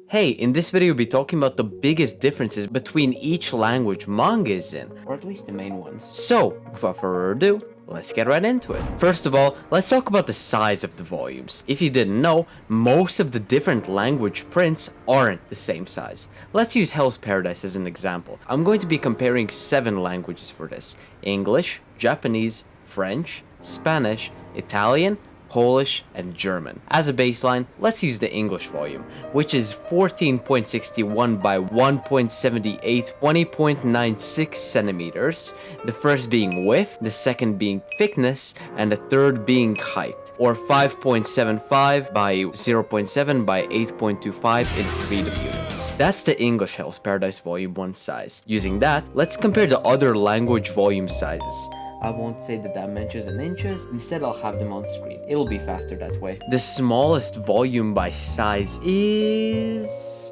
Hey, in this video we'll be talking about the biggest differences between each language manga is in, or at least the main ones. So, without further ado, let's get right into it. First of all, let's talk about the size of the volumes. If you didn't know, most of the different language prints aren't the same size. Let's use Hell's Paradise as an example. I'm going to be comparing 7 languages for this: English, Japanese, French, Spanish, Italian, Polish, and German. As a baseline, let's use the English volume, which is 14.61 by 1.78, 20.96 centimeters, the first being width, the second being thickness, and the third being height, or 5.75 by 0.7 by 8.25 in freedom units. That's the English Hell's Paradise Volume 1 size. Using that, let's compare the other language volume sizes. I won't say the dimensions in inches, instead I'll have them on screen. It'll be faster that way. The smallest volume by size is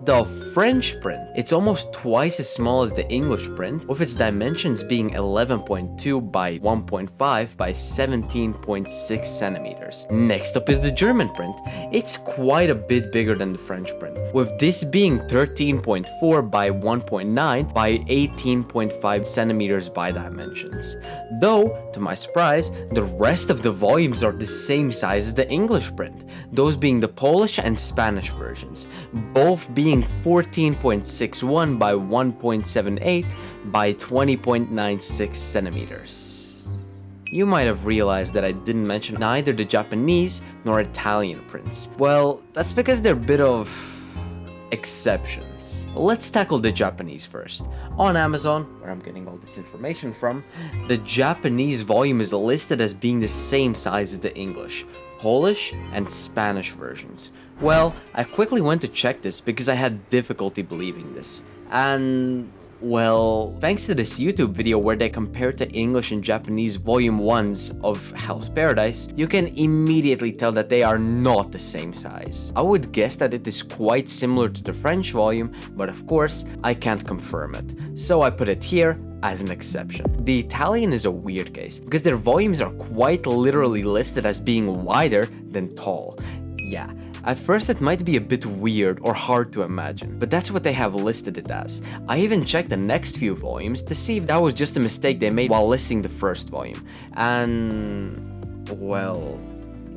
the French print. It's almost twice as small as the English print, with its dimensions being 11.2 by 1.5 by 17.6 centimeters. Next up is the German print. It's quite a bit bigger than the French print, with this being 13.4 by 1.9 by 18.5 centimeters by dimensions. Though, to my surprise, the rest of the volumes are the same size as the English print, those being the Polish and Spanish versions, both being 14.61 by 1.78 by 20.96 centimeters. You might have realized that I didn't mention neither the Japanese nor Italian prints. Well, that's because they're a bit of exceptions. Let's tackle the Japanese first. On Amazon, where I'm getting all this information from, the Japanese volume is listed as being the same size as the English, Polish, and Spanish versions. Well, I quickly went to check this because I had difficulty believing this. And well, thanks to this YouTube video where they compared the English and Japanese volume 1s of Hell's Paradise, you can immediately tell that they are not the same size. I would guess that it is quite similar to the French volume, but of course, I can't confirm it. So I put it here as an exception. The Italian is a weird case, because their volumes are quite literally listed as being wider than tall. Yeah. At first it might be a bit weird or hard to imagine, but that's what they have listed it as. I even checked the next few volumes to see if that was just a mistake they made while listing the first volume. And well,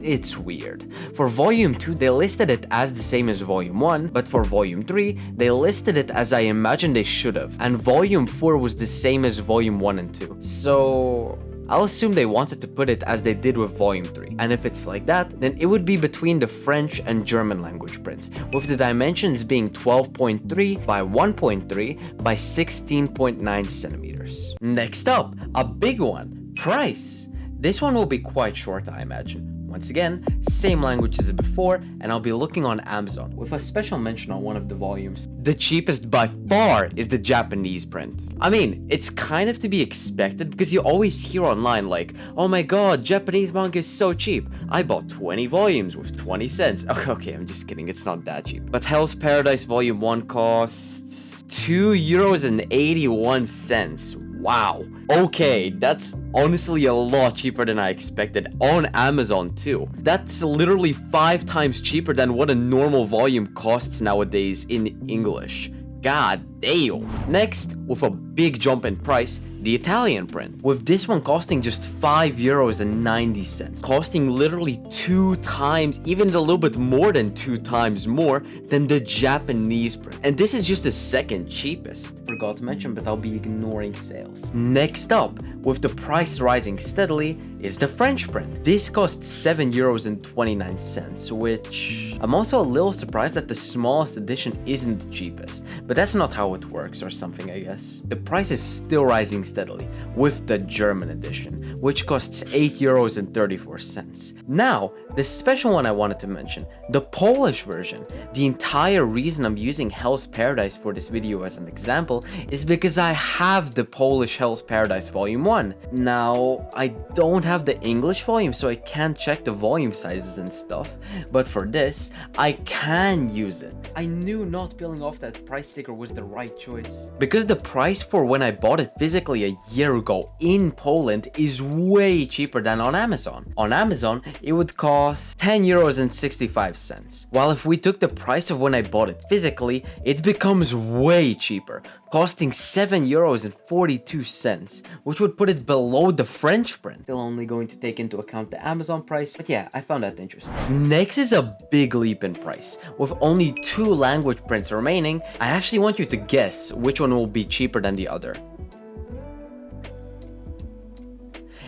it's weird. For volume 2 they listed it as the same as volume 1, but for volume 3 they listed it as I imagined they should have, and volume 4 was the same as volume 1 and 2. So I'll assume they wanted to put it as they did with volume 3, and if it's like that, then it would be between the French and German language prints, with the dimensions being 12.3 by 1.3 by 16.9 centimeters. Next up, a big one, Pryce. This one will be quite short, I imagine. Once again, same language as before, and I'll be looking on Amazon, with a special mention on one of the volumes. The cheapest by far is the Japanese print. I mean, it's kind of to be expected because you always hear online like, oh my god, Japanese manga is so cheap. I bought 20 volumes with 20 cents. Okay, I'm just kidding, it's not that cheap. But Hell's Paradise Volume 1 costs €2.81. Wow. Okay, that's honestly a lot cheaper than I expected on Amazon too. That's literally 5 times cheaper than what a normal volume costs nowadays in English. God damn. Next, with a big jump in price, the Italian print, with this one costing just €5.90, costing literally 2 times, even a little bit more than 2 times more than the Japanese print. And this is just the second cheapest. Forgot to mention, but I'll be ignoring sales. Next up, with the price rising steadily, is the French print. This costs €7.29, which I'm also a little surprised that the smallest edition isn't the cheapest, but that's not how it works or something, I guess. The price is still rising steadily with the German edition, which costs €8.34. Now, the special one I wanted to mention, the Polish version. The entire reason I'm using Hell's Paradise for this video as an example is because I have the Polish Hell's Paradise Volume 1. Now, I don't have the English volume, so I can't check the volume sizes and stuff, but for this, I can use it. I knew not peeling off that price sticker was the right choice. Because the price for when I bought it physically a year ago in Poland is way cheaper than on Amazon. On Amazon, it would cost 10 euros and 65 cents. While if we took the price of when I bought it physically, it becomes way cheaper, costing 7 euros and 42 cents, which would put it below the French print. Still only going to take into account the Amazon price, but yeah, I found that interesting. Next is a big leap in price. With only 2 language prints remaining, I actually want you to guess which one will be cheaper than the other.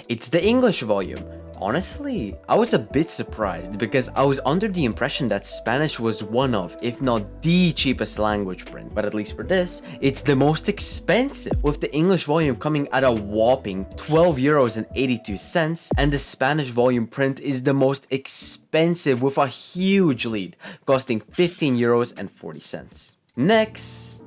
It's the English volume. Honestly, I was a bit surprised because I was under the impression that Spanish was one of, if not the cheapest language print. But at least for this, it's the most expensive, with the English volume coming at a whopping 12 euros and 82 cents, and the Spanish volume print is the most expensive with a huge lead, costing 15 euros and 40 cents. Next,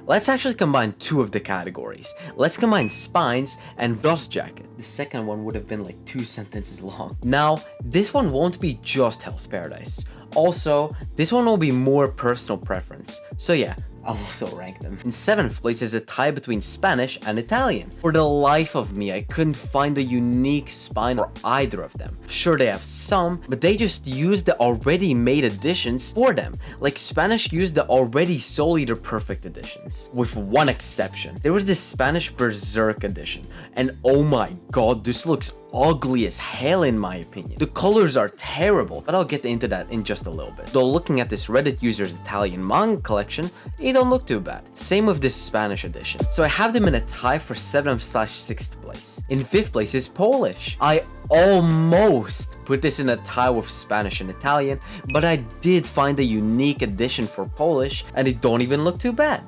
let's actually combine 2 of the categories. Let's combine spines and dust jacket. The second one would have been like 2 sentences long. Now, this one won't be just Hell's Paradise. Also, this one will be more personal preference. So yeah, I'll also rank them. In 7th place is a tie between Spanish and Italian. For the life of me, I couldn't find a unique spine for either of them. Sure, they have some, but they just used the already made editions for them. Like Spanish used the already Soul Eater Perfect editions. With one exception. There was this Spanish Berserk edition. And oh my god, this looks ugly as hell in my opinion. The colors are terrible, but I'll get into that in just a little bit. Though looking at this Reddit user's Italian manga collection, it don't look too bad. Same with this Spanish edition. So I have them in a tie for 7th/6th place. In 5th place is Polish. I almost put this in a tie with Spanish and Italian, but I did find a unique edition for Polish and it don't even look too bad.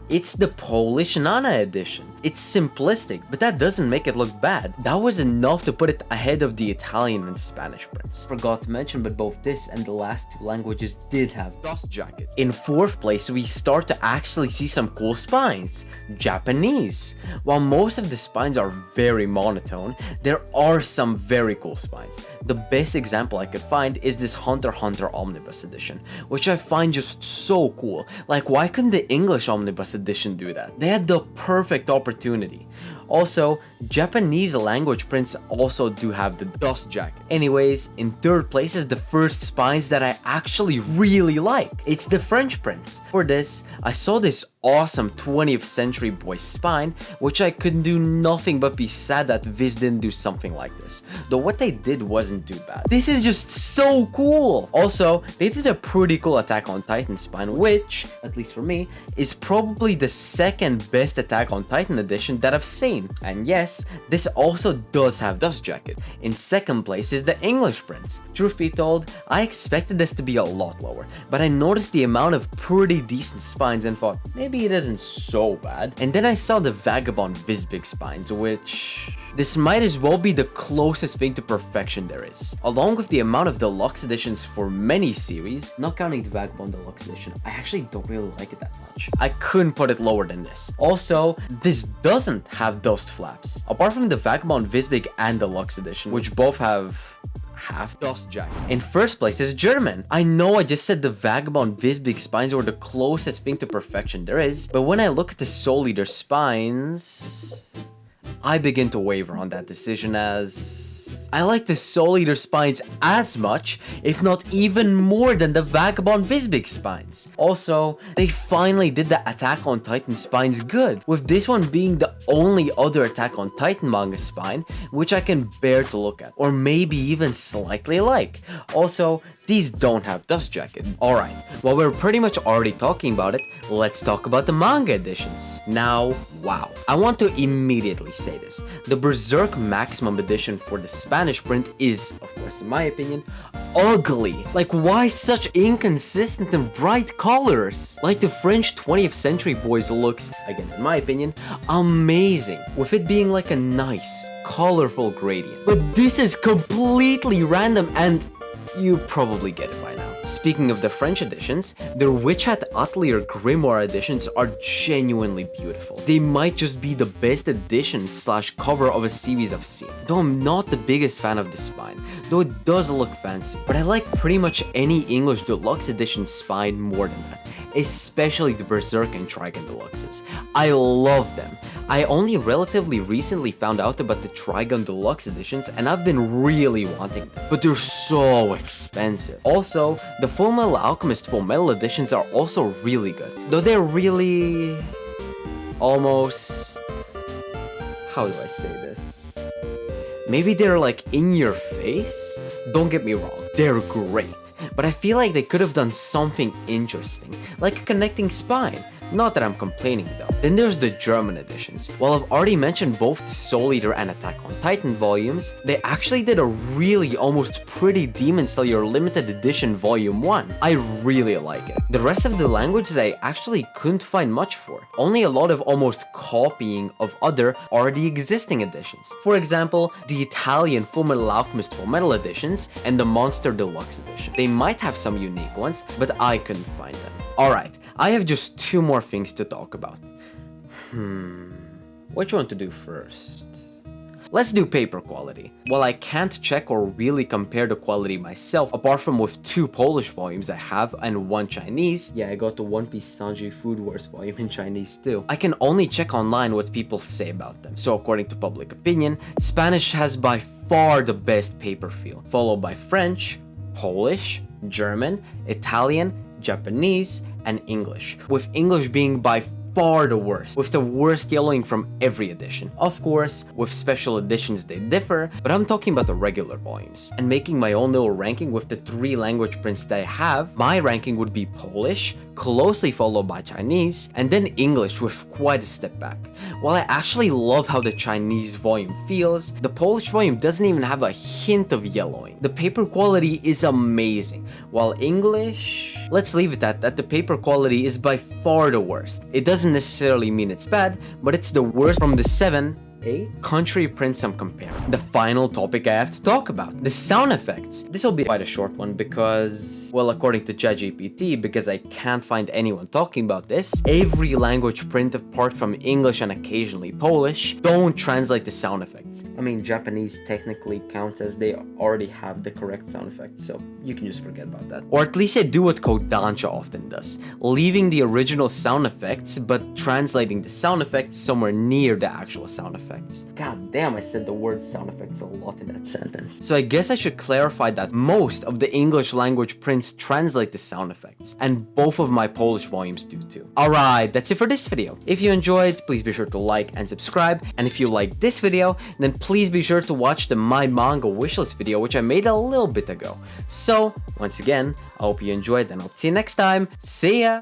It's the Polish Nana edition. It's simplistic, but that doesn't make it look bad. That was enough to put it ahead of the Italian and Spanish prints. Forgot to mention, but both this and the last 2 languages did have dust jacket. In 4th place, we start to actually see some cool spines. Japanese. While most of the spines are very monotone, there are some very cool spines. The best example I could find is this Hunter x Hunter Omnibus edition, which I find just so cool. Like, why couldn't the English Omnibus edition do that? They had the perfect opportunity. Also, Japanese language prints also do have the dust jacket. Anyways, in 3rd place is the first spines that I actually really like. It's the French prints. For this, I saw this awesome 20th Century Boy spine, which I could do nothing but be sad that Viz didn't do something like this. Though what they did wasn't too bad. This is just so cool! Also, they did a pretty cool Attack on Titan spine, which, at least for me, is probably the 2nd best Attack on Titan edition that I've seen. And yes, this also does have dust jacket. In 2nd place is the English prints. Truth be told, I expected this to be a lot lower, but I noticed the amount of pretty decent spines and thought, maybe it isn't so bad. And then I saw the Vagabond Visbig spines, which... this might as well be the closest thing to perfection there is. Along with the amount of deluxe editions for many series, not counting the Vagabond Deluxe edition, I actually don't really like it that much. I couldn't put it lower than this. Also, this doesn't have dust flaps. Apart from the Vagabond Visbig and Deluxe edition, which both have half dust jacket. In 1st place is German. I know I just said the Vagabond Visbig spines were the closest thing to perfection there is, but when I look at the Soul Eater spines, I begin to waver on that decision, as I like the Soul Eater spines as much, if not even more than the Vagabond Visbig spines. Also, they finally did the Attack on Titan spines good, with this one being the only other Attack on Titan manga spine which I can bear to look at, or maybe even slightly like. Also, these don't have dust jacket. Alright, while we're pretty much already talking about it, let's talk about the manga editions. Now, wow. I want to immediately say this. The Berserk Maximum edition for the Spanish print is, of course in my opinion, ugly. Like, why such inconsistent and bright colors? Like the French 20th Century Boys looks, again in my opinion, amazing, with it being like a nice, colorful gradient. But this is completely random and you probably get it by now. Speaking of the French editions, the Witch Hat Atelier Grimoire editions are genuinely beautiful. They might just be the best edition slash cover of a series I've seen. Though I'm not the biggest fan of the spine, though it does look fancy. But I like pretty much any English Deluxe edition spine more than that, especially the Berserk and Trigon Deluxes. I love them. I only relatively recently found out about the Trigon Deluxe editions and I've been really wanting them, but they're so expensive. Also, the Fullmetal Alchemist Fullmetal editions are also really good, though they're really... almost... how do I say this? Maybe they're like in your face? Don't get me wrong, they're great, but I feel like they could have done something interesting, like a connecting spine. Not that I'm complaining though. Then there's the German editions. While I've already mentioned both the Soul Eater and Attack on Titan volumes, they actually did a really almost pretty Demon Slayer limited edition volume 1. I really like it. The rest of the languages I actually couldn't find much for. Only a lot of almost copying of other already existing editions. For example, the Italian Fullmetal Alchemist Fullmetal editions and the Monster Deluxe edition. They might have some unique ones, but I couldn't find them. Alright, I have just 2 more things to talk about. Which one to do first? Let's do paper quality. While I can't check or really compare the quality myself, apart from with 2 Polish volumes I have and 1 Chinese, yeah, I got the One Piece Sanji Food Wars volume in Chinese too, I can only check online what people say about them. So according to public opinion, Spanish has by far the best paper feel, followed by French, Polish, German, Italian, Japanese, and English, with English being by far the worst, with the worst yellowing from every edition. Of course, with special editions they differ, but I'm talking about the regular volumes. And making my own little ranking with the 3 language prints that I have, my ranking would be Polish, closely followed by Chinese, and then English with quite a step back. While I actually love how the Chinese volume feels, the Polish volume doesn't even have a hint of yellowing. The paper quality is amazing, while English... let's leave it at that. The paper quality is by far the worst. It doesn't necessarily mean it's bad, but it's the worst from the 7, 8 country prints I'm comparing. The final topic I have to talk about, the sound effects. This will be quite a short one because, well, according to ChatGPT, because I can't find anyone talking about this, every language print apart from English and occasionally Polish don't translate the sound effects. I mean, Japanese technically counts as they already have the correct sound effects, so you can just forget about that. Or at least they do what Kodansha often does, leaving the original sound effects but translating the sound effects somewhere near the actual sound effects. God damn, I said the word sound effects a lot in that sentence. So I guess I should clarify that most of the English language prints translate the sound effects, and both of my Polish volumes do too. Alright, that's it for this video. If you enjoyed, please be sure to like and subscribe, and if you like this video, then please be sure to watch the My Manga wishlist video which I made a little bit ago. So, once again, I hope you enjoyed and I'll see you next time. See ya!